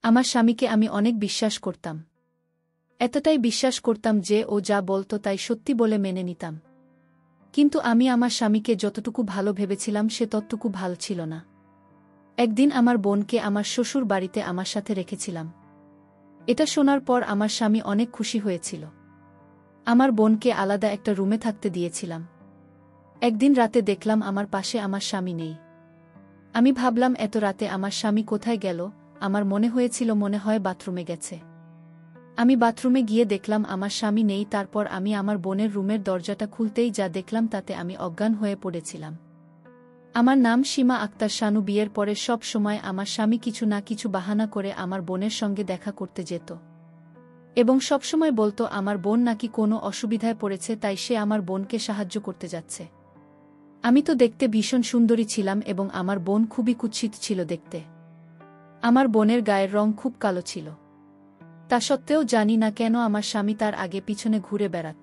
আমার স্বামীকে আমি অনেক বিশ্বাস করতাম। এতটাই বিশ্বাস করতাম যে ও যা বলতো তাই সত্যি বলে মেনে নিতাম। কিন্তু আমি আমার স্বামীকে যতটুকু ভালো ভেবেছিলাম সে ততটুকু ভালো ছিল না। একদিন আমার বোনকে আমার শ্বশুর বাড়িতে আমার সাথে রেখেছিলাম। এটা শোনার পর আমার স্বামী অনেক খুশি হয়েছিল। আমার বোনকে আলাদা একটা রুমে থাকতে দিয়েছিলাম। একদিন রাতে দেখলাম আমার পাশে আমার স্বামী নেই। আমি ভাবলাম এত রাতে আমার স্বামী কোথায় গেল। আমার মনে হয়েছিল মনে হয় বাথরুমে গেছে। আমি বাথরুমে গিয়ে দেখলাম আমার স্বামী নেই। তারপর আমি আমার বোনের রুমের দরজাটা খুলতেই যা দেখলাম তাতে আমি অজ্ঞান হয়ে পড়েছিলাম। আমার নাম সীমা আক্তার শানু। বিয়ের পরে সব সময় আমার স্বামী কিছু না কিছু বাহানা করে আমার বোনের সঙ্গে দেখা করতে যেত এবং সবসময় বলতো আমার বোন নাকি কোনো অসুবিধায় পড়েছে তাই সে আমার বোনকে সাহায্য করতে যাচ্ছে। আমি তো দেখতে ভীষণ সুন্দরী ছিলাম এবং আমার বোন খুবই কুৎসিত ছিল দেখতে। আমার বোনের গায়ের রং খুব কালো ছিল। তা সত্ত্বেও জানি না কেন আমার স্বামী তার আগে পিছনে ঘুরে বেড়াত।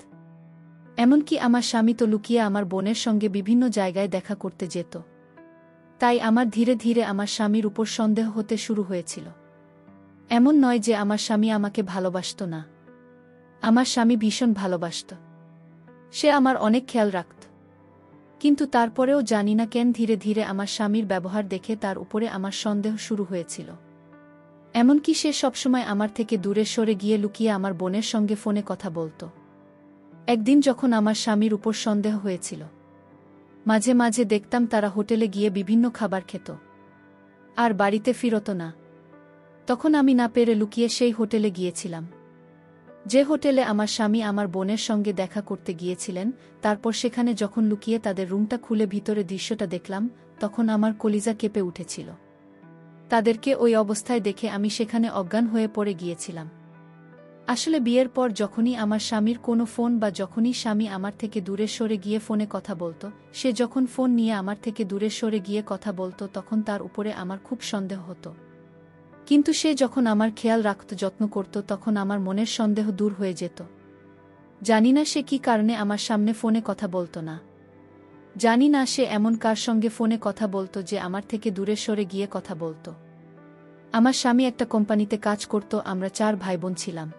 এমনকি আমার স্বামী তো লুকিয়ে আমার বোনের সঙ্গে বিভিন্ন জায়গায় দেখা করতে যেত। তাই আমার ধীরে ধীরে আমার স্বামীর উপর সন্দেহ হতে শুরু হয়েছিল। এমন নয় যে আমার স্বামী আমাকে ভালোবাসত না। আমার স্বামী ভীষণ ভালোবাসত। সে আমার অনেক খেয়াল রাখত। কিন্তু তারপরেও জানি না কেন ধীরে ধীরে আমার স্বামীর ব্যবহার দেখে তার উপরে আমার সন্দেহ শুরু হয়েছিল। এমনকি সে সবসময় আমার থেকে দূরে সরে গিয়ে লুকিয়ে আমার বোনের সঙ্গে ফোনে কথা বলত। একদিন যখন আমার স্বামীর উপর সন্দেহ হয়েছিল, মাঝে মাঝে দেখতাম তারা হোটেলে গিয়ে বিভিন্ন খাবার খেত আর বাড়িতে ফিরত না। তখন আমি না পেরে লুকিয়ে সেই হোটেলে গিয়েছিলাম, যে হোটেলে আমার স্বামী আমার বোনের সঙ্গে দেখা করতে গিয়েছিলেন। তারপর সেখানে যখন লুকিয়ে তাদের রুমটা খুলে ভিতরে দৃশ্যটা দেখলাম, তখন আমার কলিজা কেঁপে উঠেছিল। তাদেরকে ওই অবস্থায় দেখে আমি সেখানে অজ্ঞান হয়ে পড়ে গিয়েছিলাম। আসলে বিয়ের পর যখনই আমার স্বামীর কোনো ফোন বা যখনই স্বামী আমার থেকে দূরে সরে গিয়ে ফোনে কথা বলতো, সে যখন ফোন নিয়ে আমার থেকে দূরে সরে গিয়ে কথা বলতো তখন তার উপরে আমার খুব সন্দেহ হতো। কিন্তু সে যখন আমার খেয়াল রাখত, যত্ন করত, তখন আমার মনের সন্দেহ দূর হয়ে যেত। জানি না সে কি কারণে আমার সামনে ফোনে কথা বলতো না। জানি না সে এমন কার সঙ্গে ফোনে কথা বলতো যে আমার থেকে দূরে সরে গিয়ে কথা বলতো। আমার স্বামী একটা কোম্পানিতে কাজ করত। আমরা 4 ভাইবোন ছিলাম।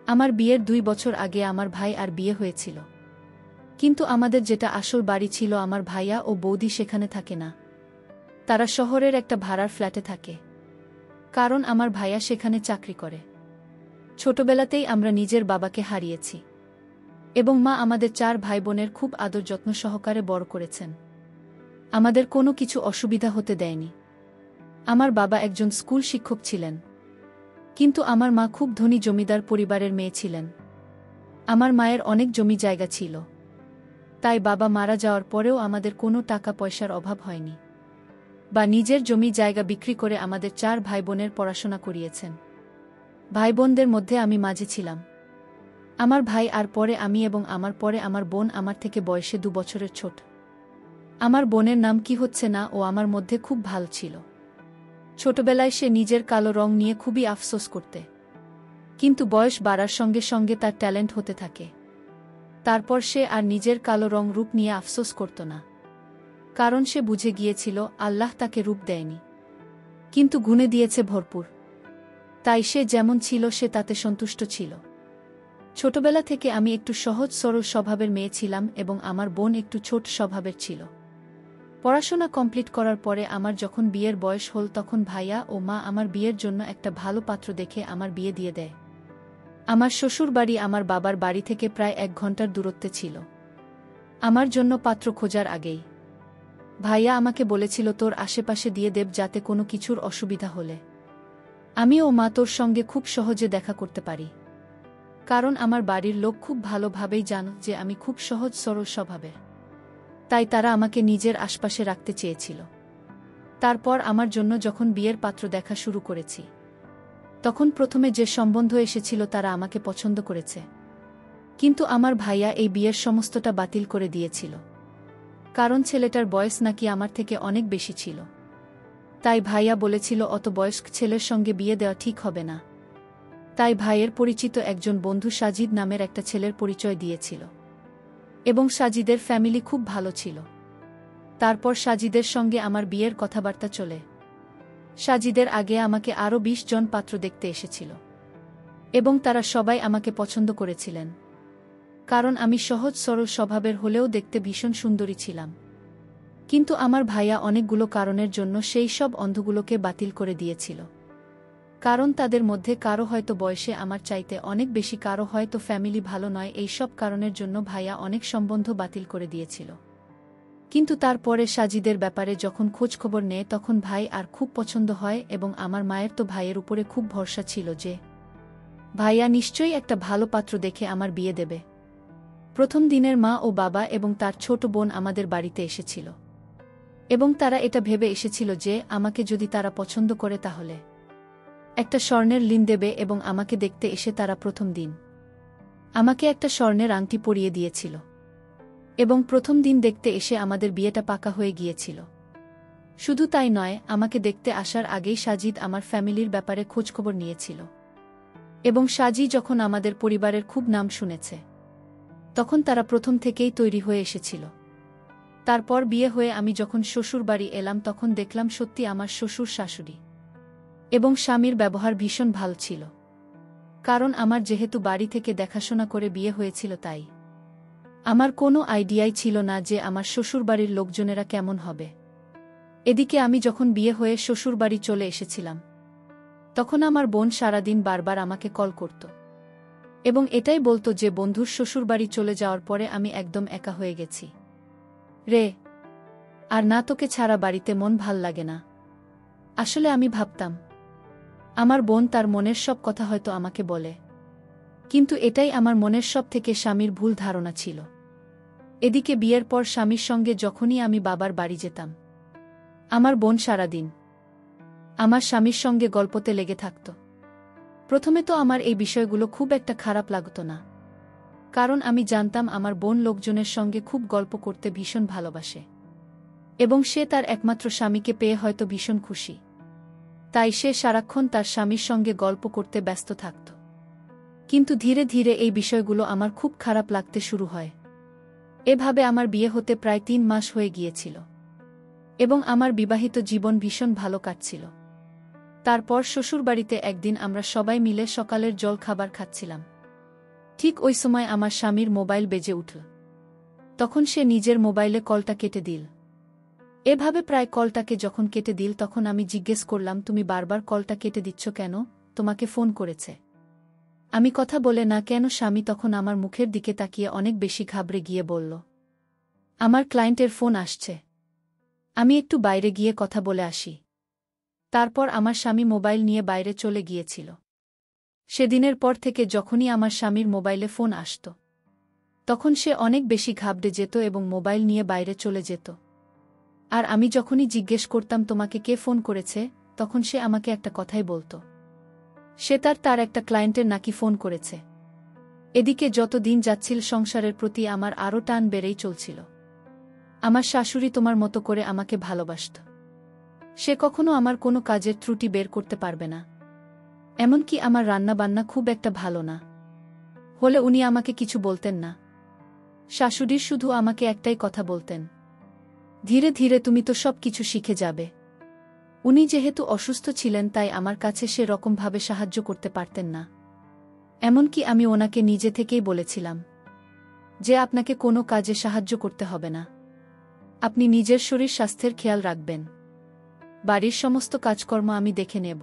আমার বিয়ের 2 বছর আগে আমার ভাই আর বিয়ে হয়েছিল। কিন্তু আমাদের যেটা আসল বাড়ি ছিল, আমার ভাইয়া ও বৌদি সেখানে থাকে না। তারা শহরের একটা ভাড়ার ফ্ল্যাটে থাকে, কারণ আমার ভাইয়া সেখানে চাকরি করে। ছোটবেলাতেই আমরা নিজের বাবাকে হারিয়েছি এবং মা আমাদের 4 ভাইবোনের খুব আদর যত্ন সহকারে বড় করেছেন। আমাদের কোনো কিছু অসুবিধা হতে দেয়নি। আমার বাবা একজন স্কুল শিক্ষক ছিলেন, কিন্তু আমার মা খুব ধনী জমিদার পরিবারের মেয়ে ছিলেন। আমার মায়ের অনেক জমি জায়গা ছিল, তাই বাবা মারা যাওয়ার পরেও আমাদের কোনো টাকা পয়সার অভাব হয়নি, বা নিজের জমি জায়গা বিক্রি করে আমাদের 4 ভাইবোনের পড়াশোনা করিয়েছেন। ভাইবোনদের মধ্যে আমি মাঝে ছিলাম। আমার ভাই আর পরে আমি এবং আমার পরে আমার বোন আমার থেকে বয়সে 2 বছরের ছোট। আমার বোনের নাম কি হচ্ছে না, ও আমার মধ্যে খুব ভালো ছিল। ছোটবেলায় সে নিজের কালো রং নিয়ে খুবই আফসোস করতে, কিন্তু বয়স বাড়ার সঙ্গে সঙ্গে তার ট্যালেন্ট হতে থাকে। তারপর সে আর নিজের কালো রং রূপ নিয়ে আফসোস করত না, কারণ সে বুঝে গিয়েছিল আল্লাহ তাকে রূপ দেয়নি, কিন্তু গুণে দিয়েছে ভরপুর। তাই সে যেমন ছিল সে তাতে সন্তুষ্ট ছিল। ছোটবেলা থেকে আমি একটু সহজ সরল স্বভাবের মেয়ে ছিলাম এবং আমার বোন একটু ছোট স্বভাবের ছিল। পড়াশোনা কমপ্লিট করার পরে আমার যখন বিয়ের বয়স হল, তখন ভাইয়া ও মা আমার বিয়ের জন্য একটা ভালো পাত্র দেখে আমার বিয়ে দিয়ে দেয়। আমার শ্বশুর বাড়ি আমার বাবার বাড়ি থেকে প্রায় 1 ঘন্টার দূরত্বে ছিল। আমার জন্য পাত্র খোঁজার আগেই ভাইয়া আমাকে বলেছিল, তোর আশেপাশে দিয়ে দেব, যাতে কোনো কিছুর অসুবিধা হলে আমি ও মা তোর সঙ্গে খুব সহজে দেখা করতে পারি। কারণ আমার বাড়ির লোক খুব ভালোভাবেই জানত যে আমি খুব সহজ সরল স্বভাবের, তাই তারা আমাকে নিজের আশপাশে রাখতে চেয়েছিল। তারপর আমার জন্য যখন বিয়ের পাত্র দেখা শুরু করেছি, তখন প্রথমে যে সম্বন্ধ এসেছিল তারা আমাকে পছন্দ করেছে, কিন্তু আমার ভাইয়া এই বিয়ের সমস্তটা বাতিল করে দিয়েছিল, কারণ ছেলেটার বয়স নাকি আমার থেকে অনেক বেশি ছিল। তাই ভাইয়া বলেছিল অত বয়স্ক ছেলের সঙ্গে বিয়ে দেওয়া ঠিক হবে না। তাই ভাইয়ের পরিচিত একজন বন্ধু সাজিদ নামের একটা ছেলের পরিচয় দিয়েছিল, এবং সাজিদের ফ্যামিলি খুব ভালো ছিল। তারপর সাজিদের সঙ্গে আমার বিয়ের কথাবার্তা চলে। সাজিদের আগে আমাকে আরও ২০ জন পাত্র দেখতে এসেছিল এবং তারা সবাই আমাকে পছন্দ করেছিলেন, কারণ আমি সহজ সরল স্বভাবের হলেও দেখতে ভীষণ সুন্দরী ছিলাম। কিন্তু আমার ভাইয়া অনেকগুলো কারণের জন্য সেই সব অন্ধগুলোকে বাতিল করে দিয়েছিল। কারণ তাদের মধ্যে কারো হয়তো বয়সে আমার চাইতে অনেক বেশি, কারো হয়তো ফ্যামিলি ভালো নয়, এই সব কারণের জন্য ভাইয়া অনেক সম্বন্ধ বাতিল করে দিয়েছিল। কিন্তু তারপরে সাজিদের ব্যাপারে যখন খোঁজখবর নেয় তখন ভাই আর খুব পছন্দ হয় এবং আমার মায়ের তো ভাইয়ের উপরে খুব ভরসা ছিল যে ভাইয়া নিশ্চয়ই একটা ভালো পাত্র দেখে আমার বিয়ে দেবে। প্রথম দিনের মা ও বাবা এবং তার ছোট বোন আমাদের বাড়িতে এসেছিল এবং তারা এটা ভেবে এসেছিল যে আমাকে যদি তারা পছন্দ করে তাহলে একটা স্বর্ণের ঋণ দেবে এবং আমাকে দেখতে এসে তারা প্রথম দিন আমাকে একটা স্বর্ণের আংটি পরিয়ে দিয়েছিল এবং প্রথম দিন দেখতে এসে আমাদের বিয়েটা পাকা হয়ে গিয়েছিল। শুধু তাই নয়, আমাকে দেখতে আসার আগেই সাজিদ আমার ফ্যামিলির ব্যাপারে খোঁজখবর নিয়েছিল এবং সাজি যখন আমাদের পরিবারের খুব নাম শুনেছে তখন তারা প্রথম থেকেই তৈরি হয়ে এসেছিল। তারপর বিয়ে হয়ে আমি যখন শ্বশুর বাড়ি এলাম তখন দেখলাম সত্যি আমার শ্বশুর শাশুড়ি এবং স্বামীর ব্যবহার ভীষণ ভালো ছিল, কারণ আমার যেহেতু বাড়ি থেকে দেখাশোনা করে বিয়ে হয়েছিল তাই আমার কোনো আইডিয়াই ছিল না যে আমার শ্বশুরবাড়ির লোকজনেরা কেমন হবে। এদিকে আমি যখন বিয়ে হয়ে শ্বশুরবাড়ি চলে এসেছিলাম তখন আমার বোন সারাদিন বারবার আমাকে কল করত এবং এটাই বলতো যে বন্ধুর শ্বশুরবাড়ি চলে যাওয়ার পরে আমি একদম একা হয়ে গেছি রে, আর না তোকে ছাড়া বাড়িতে মন ভাল লাগে না। আসলে আমি ভাবতাম আমার বোন তার মনের সব কথা হয়তো আমাকে বলে, কিন্তু এটাই আমার মনের সব থেকে স্বামীর ভুল ধারণা ছিল। এদিকে বিয়ের পর স্বামীর সঙ্গে যখনই আমি বাবার বাড়ি যেতাম আমার বোন সারাদিন আমার স্বামীর সঙ্গে গল্পতে লেগে থাকত। প্রথমে তো আমার এই বিষয়গুলো খুব একটা খারাপ লাগত না, কারণ আমি জানতাম আমার বোন লোকজনের সঙ্গে খুব গল্প করতে ভীষণ ভালোবাসে এবং সে তার একমাত্র স্বামীকে পেয়ে হয়তো ভীষণ খুশি, তাই সে সারাক্ষণ তার স্বামীর সঙ্গে গল্প করতে ব্যস্ত থাকত। কিন্তু ধীরে ধীরে এই বিষয়গুলো আমার খুব খারাপ লাগতে শুরু হয়। এভাবে আমার বিয়ে হতে প্রায় ৩ মাস হয়ে গিয়েছিল এবং আমার বিবাহিত জীবন ভীষণ ভালো কাটছিল। তারপর শ্বশুরবাড়িতে একদিন আমরা সবাই মিলে সকালের জল খাবার খাচ্ছিলাম। ঠিক ওই সময় আমার স্বামীর মোবাইল বেজে উঠল। তখন সে নিজের মোবাইলে কলটা কেটে দিল। এভাবে প্রায় কলটাকে যখন কেটে দিল তখন আমি জিজ্ঞেস করলাম, তুমি বারবার কলটা কেটে দিচ্ছ কেন? তোমাকে ফোন করেছে? আমি কথা বলে না কেন? স্বামী তখন আমার মুখের দিকে তাকিয়ে অনেক বেশি ঘাবড়ে গিয়ে বলল, আমার ক্লায়েন্টের ফোন আসছে, আমি একটু বাইরে গিয়ে কথা বলে আসি। তারপর আমার স্বামী মোবাইল নিয়ে বাইরে চলে গিয়েছিল। সেদিনের পর থেকে যখনই আমার স্বামীর মোবাইলে ফোন আসত তখন সে অনেক বেশি ঘাবড়ে যেত এবং মোবাইল নিয়ে বাইরে চলে যেত। আর আমি যখনই জিজ্ঞেস করতাম তোমাকে কে ফোন করেছে, তখন সে আমাকে একটা কথাই বলতো, সে তার একটা ক্লায়েন্টের নাকি ফোন করেছে। এদিকে যত দিন যাচ্ছিল সংসারের প্রতি আমার আরও টান বেড়েই চলছিল। আমার শাশুড়ি তোমার মতো করে আমাকে ভালোবাসত। সে কখনো আমার কোনো কাজের ত্রুটি বের করতে পারবে না। এমনকি আমার রান্নাবান্না খুব একটা ভালো না হলে উনি আমাকে কিছু বলতেন না। শাশুড়ির শুধু আমাকে একটাই কথা বলতেন, ধীরে ধীরে তুমি তো সব কিছু শিখে যাবে। উনি যেহেতু অসুস্থ ছিলেন তাই আমার কাছে সে রকমভাবে সাহায্য করতে পারতেন না। এমনকি আমি ওনাকে নিজে থেকেই বলেছিলাম যে আপনাকে কোনো কাজে সাহায্য করতে হবে না, আপনি নিজের শরীর স্বাস্থ্যের খেয়াল রাখবেন, বাড়ির সমস্ত কাজকর্ম আমি দেখে নেব।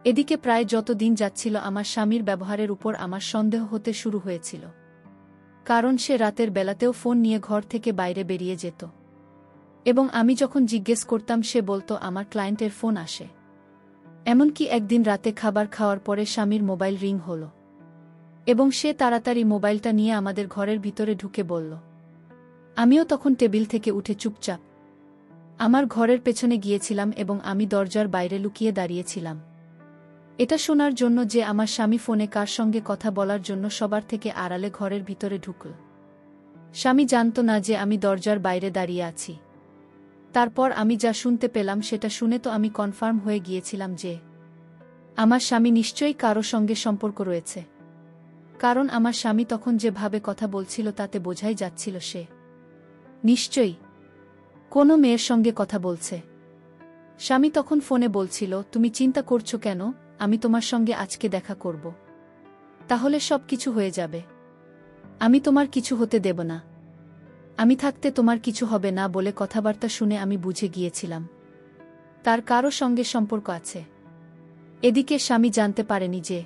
এদিকে প্রায় যত দিন যাচ্ছিল আমার স্বামীর ব্যবহারের উপর আমার সন্দেহ হতে শুরু হয়েছিল, কারণ সে রাতের বেলাতেও ফোন নিয়ে ঘর থেকে বাইরে বেরিয়ে যেত এবং আমি যখন জিজ্ঞেস করতাম সে বলতো আমার ক্লায়েন্টের ফোন আসে। এমনকি একদিন রাতে খাবার খাওয়ার পরে স্বামীর মোবাইল রিং হল এবং সে তাড়াতাড়ি মোবাইলটা নিয়ে আমাদের ঘরের ভিতরে ঢুকে বলল। আমিও তখন টেবিল থেকে উঠে চুপচাপ আমার ঘরের পেছনে গিয়েছিলাম এবং আমি দরজার বাইরে লুকিয়ে দাঁড়িয়েছিলাম এটা শোনার জন্য যে আমার স্বামী ফোনে কার সঙ্গে কথা বলার জন্য সবার থেকে আড়ালে ঘরের ভিতরে ঢুকল। স্বামী জানত না যে আমি দরজার বাইরে দাঁড়িয়ে আছি। তারপর আমি যা শুনতে পেলাম সেটা শুনে তো আমি কনফার্ম হয়ে গিয়েছিলাম যে আমার স্বামী নিশ্চয়ই কারো সঙ্গে সম্পর্ক রয়েছে, কারণ আমার স্বামী তখন যেভাবে কথা বলছিল তাতে বোঝাই যাচ্ছিল সে নিশ্চয়ই কোনো মেয়ের সঙ্গে কথা বলছে। স্বামী তখন ফোনে বলছিল, তুমি চিন্তা করছো কেন, আমি তোমার সঙ্গে আজকে দেখা করব। তাহলে সব কিছু হয়ে যাবে। আমি তোমার কিছু হতে দেব না। আমি থাকতে তোমার কিছু হবে না বলে কথাবার্তা শুনে আমি বুঝে গিয়েছিলাম তার কারো সঙ্গে সম্পর্ক আছে। এদিকে স্বামী জানতে পারেনি যে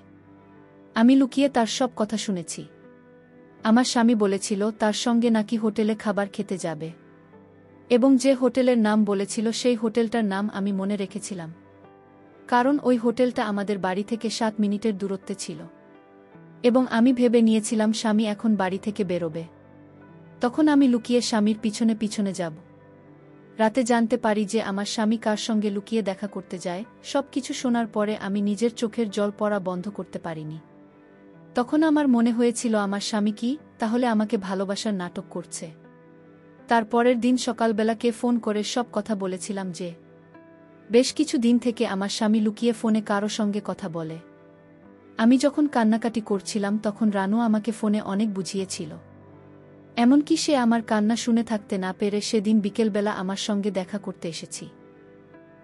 আমি লুকিয়ে তার সব কথা শুনেছি। আমার স্বামী বলেছিল তার সঙ্গে নাকি হোটেলে খাবার খেতে যাবে, এবং যে হোটেলের নাম বলেছিল সেই হোটেলটার নাম আমি মনে রেখেছিলাম, কারণ ওই হোটেলটা আমাদের বাড়ি থেকে 7 মিনিটের দূরত্বে ছিল, এবং আমি ভেবে নিয়েছিলাম স্বামী এখন বাড়ি থেকে বেরোবে। তখন আমি লুকিয়ে স্বামীর পিছনে পিছনে যাব। রাতে জানতে পারি যে আমার স্বামী কার সঙ্গে লুকিয়ে দেখা করতে যায়। সব কিছু শোনার পরে আমি নিজের চোখের জল পড়া বন্ধ করতে পারিনি। তখন আমার মনে হয়েছিল আমার স্বামী কি তাহলে আমাকে ভালোবাসার নাটক করছে। তার পরের দিন সকালবেলাকে ফোন করে সব কথা বলেছিলাম যে বেশ কিছু দিন থেকে আমার স্বামী লুকিয়ে ফোনে কারো সঙ্গে কথা বলে। আমি যখন কান্নাকাটি করছিলাম তখন রানু আমাকে ফোনে অনেক বুঝিয়েছিল। এমনকি সে আমার কান্না শুনে থাকতে না পেরে সেদিন বিকেলবেলা আমার সঙ্গে দেখা করতে এসেছি।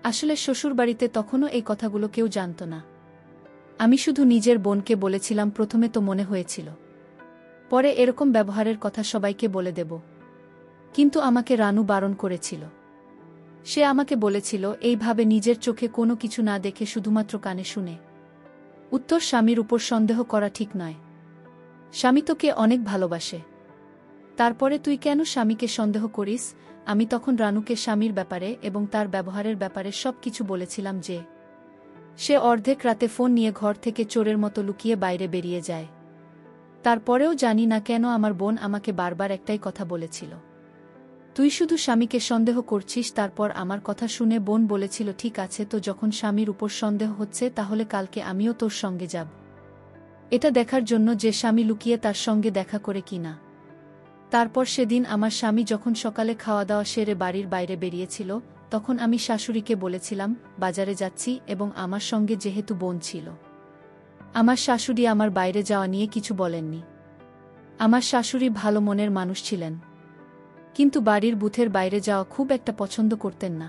আসলে শ্বশুরবাড়িতে তখনও এই কথাগুলো কেউ জানত না। আমি শুধু নিজের বোনকে বলেছিলাম, প্রথমে তো মনে হয়েছিল পরে এরকম ব্যবহারের কথা সবাইকে বলে দেব, কিন্তু আমাকে রানু বারণ করেছিল। সে আমাকে বলেছিল এইভাবে নিজের চোখে কোনো কিছু না দেখে শুধুমাত্র কানে শুনে উত্তর স্বামীর উপর সন্দেহ করা ঠিক নয়। স্বামী তোকে অনেক ভালোবাসে, তারপরে তুই কেন স্বামীকে সন্দেহ করিস? আমি তখন রানুকে স্বামীর ব্যাপারে এবং তার ব্যবহারের ব্যাপারে সব কিছু বলেছিলাম যে সে অর্ধেক রাতে ফোন নিয়ে ঘর থেকে চোরের মতো লুকিয়ে বাইরে বেরিয়ে যায়। তারপরেও জানি না কেন আমার বোন আমাকে বারবার একটাই কথা বলেছিল, তুই শুধু স্বামীকে সন্দেহ করছিস। তারপর আমার কথা শুনে বোন বলেছিল, ঠিক আছে, তো যখন স্বামীর উপর সন্দেহ হচ্ছে তাহলে কালকে আমিও তোর সঙ্গে যাব, এটা দেখার জন্য যে স্বামী লুকিয়ে তার সঙ্গে দেখা করে কিনা। তারপর সেদিন আমার স্বামী যখন সকালে খাওয়া দাওয়া সেরে বাড়ির বাইরে বেরিয়েছিল তখন আমি শাশুড়িকে বলেছিলাম বাজারে যাচ্ছি, এবং আমার সঙ্গে যেহেতু বোন ছিল আমার শাশুড়ি আমার বাইরে যাওয়া নিয়ে কিছু বলেননি। আমার শাশুড়ি ভালো মনের মানুষ ছিলেন, কিন্তু বাড়ির বুথের বাইরে যাওয়া খুব একটা পছন্দ করতেন না।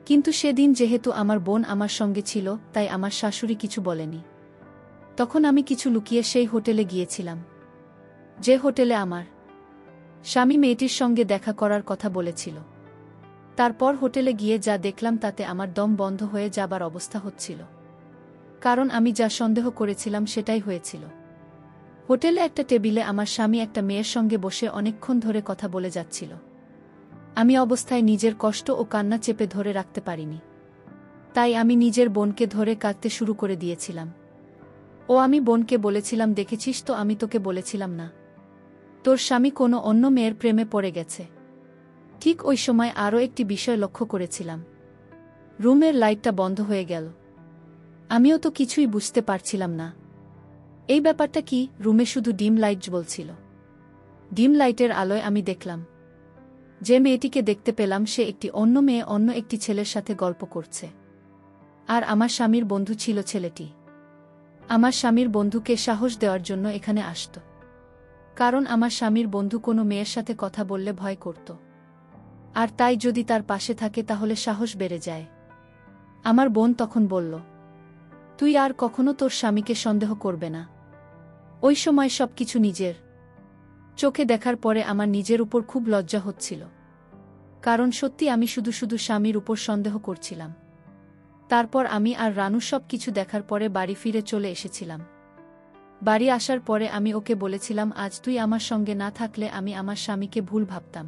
কিন্তু সেদিন যেহেতু আমার বোন আমার সঙ্গে ছিল তাই আমার শাশুড়ি কিছু বলেনি। তখন আমি কিছু লুকিয়ে সেই হোটেলে গিয়েছিলাম, যে হোটেলে আমার স্বামী মেয়েটির সঙ্গে দেখা করার কথা বলেছিল। তারপর হোটেলে গিয়ে যা দেখলাম তাতে আমার দম বন্ধ হয়ে যাবার অবস্থা হচ্ছিল, কারণ আমি যা সন্দেহ করেছিলাম সেটাই হয়েছিল। হোটেলে একটা টেবিলে আমার স্বামী একটা মেয়ের সঙ্গে বসে অনেকক্ষণ ধরে কথা বলে যাচ্ছিল। আমি অবস্থায় নিজের কষ্ট ও কান্না চেপে ধরে রাখতে পারিনি, তাই আমি নিজের বোনকে ধরে কাঁদতে শুরু করে দিয়েছিলাম। আমি বোনকে বলেছিলাম, দেখেছিস তো, আমি তোকে বলেছিলাম না তোর স্বামী কোনো অন্য মেয়ের প্রেমে পড়ে গেছে। ঠিক ওই সময় আরও একটি বিষয় লক্ষ্য করেছিলাম, রুমের লাইটটা বন্ধ হয়ে গেল। আমিও তো কিছুই বুঝতে পারছিলাম না এই ব্যাপারটা কি। রুমে শুধু ডিম লাইট জ্বলছিল। ডিম লাইটের আলোয় আমি দেখলাম যে মেয়েটিকে দেখতে পেলাম সে একটি অন্য মেয়ে অন্য একটি ছেলের সাথে গল্প করছে, আর আমার স্বামীর বন্ধু ছিল ছেলেটি। আমার স্বামীর বন্ধুকে সাহস দেওয়ার জন্য এখানে আসত, কারণ আমার স্বামীর বন্ধু কোনো মেয়ের সাথে কথা বললে ভয় করত, আর তাই যদি তার পাশে থাকে তাহলে সাহস বেড়ে যায়। আমার বোন তখন বলল, তুই আর কখনো তোর স্বামীকে সন্দেহ করবে না। ওই সময় সবকিছু নিজের চোখে দেখার পরে আমার নিজের উপর খুব লজ্জা হচ্ছিল, কারণ সত্যি আমি শুধু শুধু স্বামীর উপর সন্দেহ করছিলাম। তারপর আমি আর রানু সব কিছু দেখার পরে বাড়ি ফিরে চলে এসেছিলাম। বাড়ি আসার পরে আমি ওকে বলেছিলাম, আজ তুই আমার সঙ্গে না থাকলে আমি আমার স্বামীকে ভুল ভাবতাম,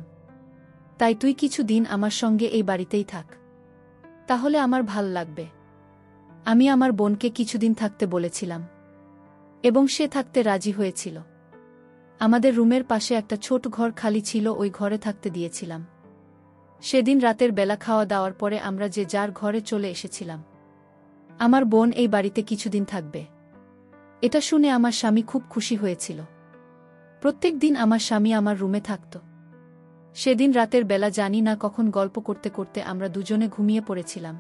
তাই তুই কিছু দিন আমার সঙ্গে এই বাড়িতেই থাক, তাহলে আমার ভাল লাগবে। আমি আমার বোনকে কিছুদিন থাকতে বলেছিলাম, এবং সে থাকতে রাজি হয়েছিল। আমাদের রুমের পাশে একটা ছোট ঘর খালি ছিল, ওই ঘরে থাকতে দিয়েছিলাম। সেদিন রাতের বেলা খাওয়া দাওয়ার পরে আমরা যে যার ঘরে চলে এসেছিলাম। আমার বোন এই বাড়িতে কিছুদিন থাকবে, এটা শুনে আমার স্বামী খুব খুশি হয়েছিল। প্রত্যেক দিন আমার স্বামী আমার রুমে থাকত। সেদিন রাতের বেলা জানি না কখন গল্প করতে করতে আমরা দুজনে ঘুমিয়ে পড়েছিলাম।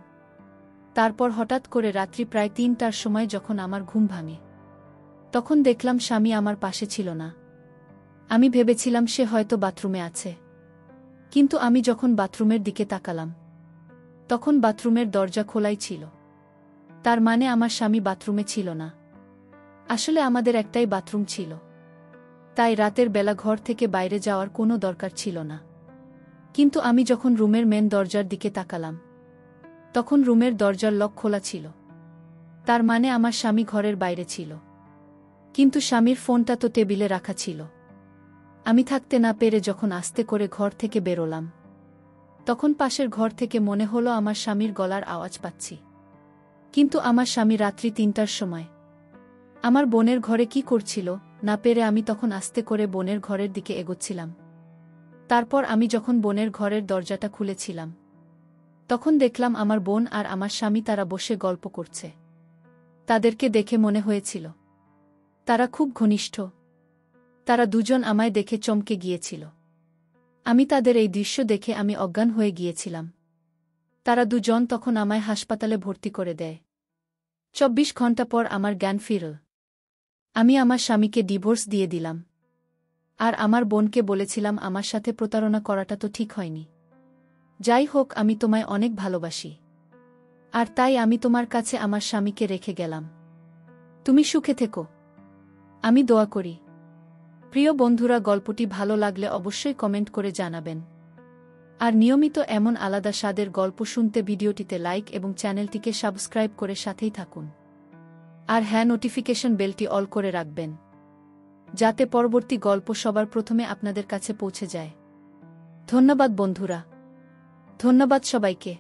তারপর হঠাৎ করে রাত্রি প্রায় 3টার সময় যখন আমার ঘুম ভাঙে তখন দেখলাম স্বামী আমার পাশে ছিল না। আমি ভেবেছিলাম সে হয়তো বাথরুমে আছে, কিন্তু আমি যখন বাথরুমের দিকে তাকালাম তখন বাথরুমের দরজা খোলাই ছিল। তার মানে আমার স্বামী বাথরুমে ছিল না। আসলে আমাদের একটাই বাথরুম ছিল, তাই রাতের বেলা ঘর থেকে বাইরে যাওয়ার কোনো দরকার ছিল না। কিন্তু আমি যখন রুমের মেন দরজার দিকে তাকালাম, তখন রুমের দরজার লক খোলা ছিল। তার মানে আমার স্বামী ঘরের বাইরে ছিল। কিন্তু স্বামীর ফোনটা তো টেবিলে রাখা ছিল। আমি থাকতে না পেরে যখন আস্তে করে ঘর থেকে বেরোলাম, তখন পাশের ঘর থেকে মনে হলো আমার স্বামীর গলার আওয়াজ পাচ্ছি। কিন্তু আমার স্বামী রাত্রি ৩টার সময় আমার বোনের ঘরে কি করছিল না পেরে আমি তখন আস্তে করে বোনের ঘরের দিকে এগোচ্ছিলাম। তারপর আমি যখন বোনের ঘরের দরজাটা খুলেছিলাম, তখন দেখলাম আমার বোন আর আমার স্বামী তারা বসে গল্প করছে। তাদেরকে দেখে মনে হয়েছিল তারা খুব ঘনিষ্ঠ। তারা দুজন আমায় দেখে চমকে গিয়েছিল। আমি তাদের এই দৃশ্য দেখে আমি অজ্ঞান হয়ে গিয়েছিলাম। তারা দুজন তখন আমায় হাসপাতালে ভর্তি করে দেয়। ২৪ ঘণ্টা পর আমার জ্ঞান ফিরল। আমি আমার স্বামীকে ডিভোর্স দিয়ে দিলাম। আর আমার বোনকে বলেছিলাম আমার সাথে প্রতারণা করাটা তো ঠিক হয়নি। যাই হোক, আমি তোমায় অনেক ভালোবাসি, আর তাই আমি তোমার কাছে আমার স্বামীকে রেখে গেলাম। তুমি সুখে থেকো, আমি দোয়া করি। প্রিয় বন্ধুরা, গল্পটি ভালো লাগলে অবশ্যই কমেন্ট করে জানাবেন। আর নিয়মিত এমন আলাদা স্বাদের গল্প শুনতে ভিডিওটিতে লাইক এবং চ্যানেলটিকে সাবস্ক্রাইব করে সাথেই থাকুন। আর হ্যাঁ, নোটিফিকেশন বেলটি অল করে রাখবেন, যাতে পরবর্তী গল্প সবার প্রথমে আপনাদের কাছে পৌঁছে যায়। ধন্যবাদ বন্ধুরা, ধন্যবাদ সবাইকে।